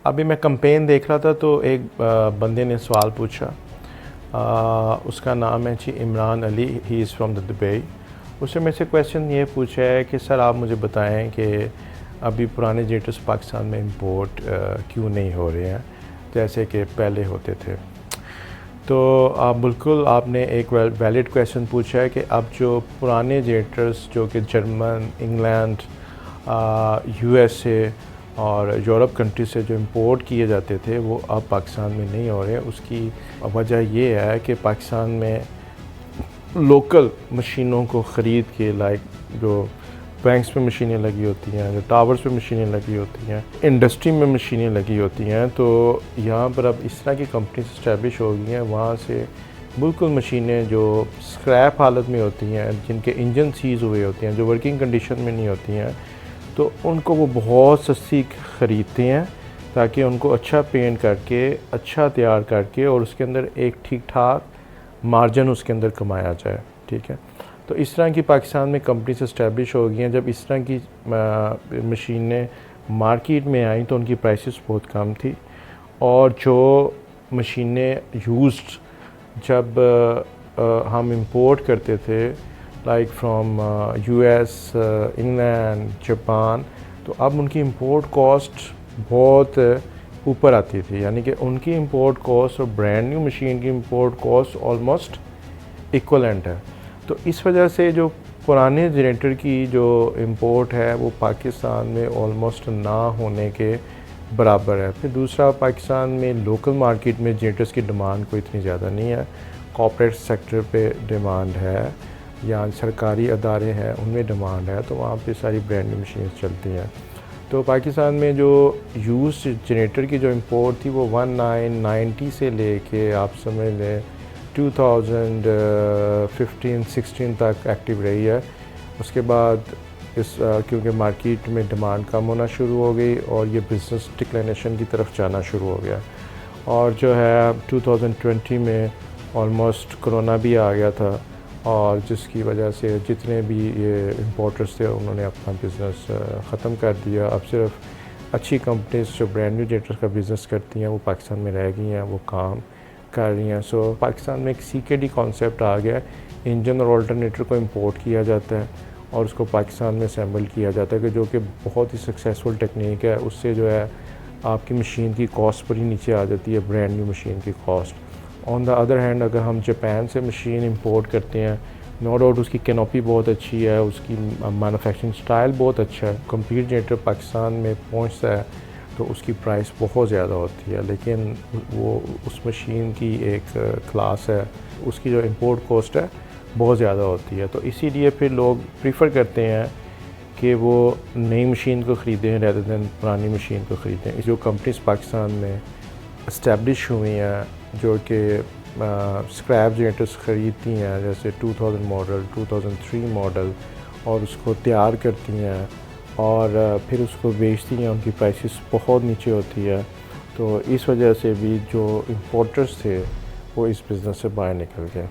ابھی میں کمپین دیکھ رہا تھا تو ایک بندے نے سوال پوچھا، اس کا نام ہے جی عمران علی، ہی از فرام دا دبئی۔ اس نے میرے سے کویشچن یہ پوچھا ہے کہ سر آپ مجھے بتائیں کہ ابھی پرانے جنریٹرز پاکستان میں امپورٹ کیوں نہیں ہو رہے ہیں جیسے کہ پہلے ہوتے تھے۔ تو بالکل آپ نے ایک ویلڈ کویشچن پوچھا ہے کہ اب جو پرانے جنریٹرز جو کہ German, England, U S A اور یورپ کنٹری سے جو امپورٹ کیے جاتے تھے وہ اب پاکستان میں نہیں ہو رہے ہیں۔ اس کی وجہ یہ ہے کہ پاکستان میں لوکل مشینوں کو خرید کے جو بینکس پہ مشینیں لگی ہوتی ہیں، جو ٹاورز پہ مشینیں لگی ہوتی ہیں، انڈسٹری میں مشینیں لگی ہوتی ہیں، تو یہاں پر اب اس طرح کی کمپنیز اسٹیبلش ہو گئی ہیں، وہاں سے بالکل مشینیں جو اسکریپ حالت میں ہوتی ہیں، جن کے انجن سیز ہوئے ہوتے ہیں، جو ورکنگ کنڈیشن میں نہیں ہوتی ہیں، تو ان کو وہ بہت سستی خریدتے ہیں تاکہ ان کو اچھا پینٹ کر کے، اچھا تیار کر کے اور اس کے اندر ایک ٹھیک ٹھاک مارجن اس کے اندر کمایا جائے، ٹھیک ہے۔ تو اس طرح کی پاکستان میں کمپنیز اسٹیبلش ہو گئی ہیں۔ جب اس طرح کی مشینیں مارکیٹ میں آئیں تو ان کی پرائسز بہت کم تھی، اور جو مشینیں یوزڈ جب ہم امپورٹ کرتے تھے like from U S, England, Japan, تو اب ان کی امپورٹ کاسٹ بہت اوپر آتی تھی، یعنی کہ ان کی امپورٹ کاسٹ اور برانڈ نیو مشین کی امپورٹ کاسٹ آلموسٹ ایکولنٹ ہے۔ تو اس وجہ سے جو پرانے جنریٹر کی جو امپورٹ ہے وہ پاکستان میں آلموسٹ نہ ہونے کے برابر ہے۔ پھر دوسرا، پاکستان میں لوکل مارکیٹ میں جنریٹرز کی ڈیمانڈ کوئی اتنی زیادہ نہیں ہے، کارپوریٹ سیکٹر پہ ڈیمانڈ ہے یا سرکاری ادارے ہیں ان میں ڈیمانڈ ہے، تو وہاں پہ ساری برانڈ نیو مشینز چلتی ہیں۔ تو پاکستان میں جو یوز جنریٹر کی جو امپورٹ تھی وہ 1990 سے لے کے آپ سمجھ لیں 2015-16 تک ایکٹیو رہی ہے۔ اس کے بعد کیونکہ مارکیٹ میں ڈیمانڈ کم ہونا شروع ہو گئی اور یہ بزنس ڈکلائنیشن کی طرف جانا شروع ہو گیا، اور جو ہے 2020 میں آلموسٹ کرونا بھی آ گیا تھا، اور جس کی وجہ سے جتنے بھی یہ امپورٹرز تھے انہوں نے اپنا بزنس ختم کر دیا۔ اب صرف اچھی کمپنیز جو برانڈ نیو جنریٹر کا بزنس کرتی ہیں وہ پاکستان میں رہ گئی ہیں، وہ کام کر رہی ہیں۔ سو پاکستان میں ایک CKD کانسیپٹ آ گیا ہے، انجن اور آلٹرنیٹر کو امپورٹ کیا جاتا ہے اور اس کو پاکستان میں اسمبل کیا جاتا ہے، کہ جو کہ بہت ہی سکسیزفل ٹیکنیک ہے۔ اس سے جو ہے آپ کی مشین کی کاسٹ بڑی نیچے آ جاتی ہے، برانڈ نیو مشین کی cost. On the other hand اگر ہم جاپان سے مشین امپورٹ کرتے ہیں، نو ڈاؤٹ اس کی کینوپی بہت اچھی ہے، اس کی مینوفیکچرنگ سٹائل بہت اچھا ہے، کمپلیٹ جنریٹر پاکستان میں پہنچتا ہے تو اس کی پرائس بہت زیادہ ہوتی ہے، لیکن وہ اس مشین کی ایک کلاس ہے، اس کی جو امپورٹ کاسٹ ہے بہت زیادہ ہوتی ہے۔ تو اسی لیے پھر لوگ پریفر کرتے ہیں کہ وہ نئی مشین کو خریدیں rather than پرانی مشین کو خریدیں۔ جو کمپنیز پاکستان میں اسٹیبلش ہوئی ہیں جو کہ اسکریپ جنریٹرز خریدتی ہیں، جیسے 2000 ماڈل، 2003 ماڈل، اور اس کو تیار کرتی ہیں اور پھر اس کو بیچتی ہیں، ان کی پرائسز بہت نیچے ہوتی ہے، تو اس وجہ سے بھی جو امپورٹرز تھے وہ اس بزنس سے باہر نکل گئے۔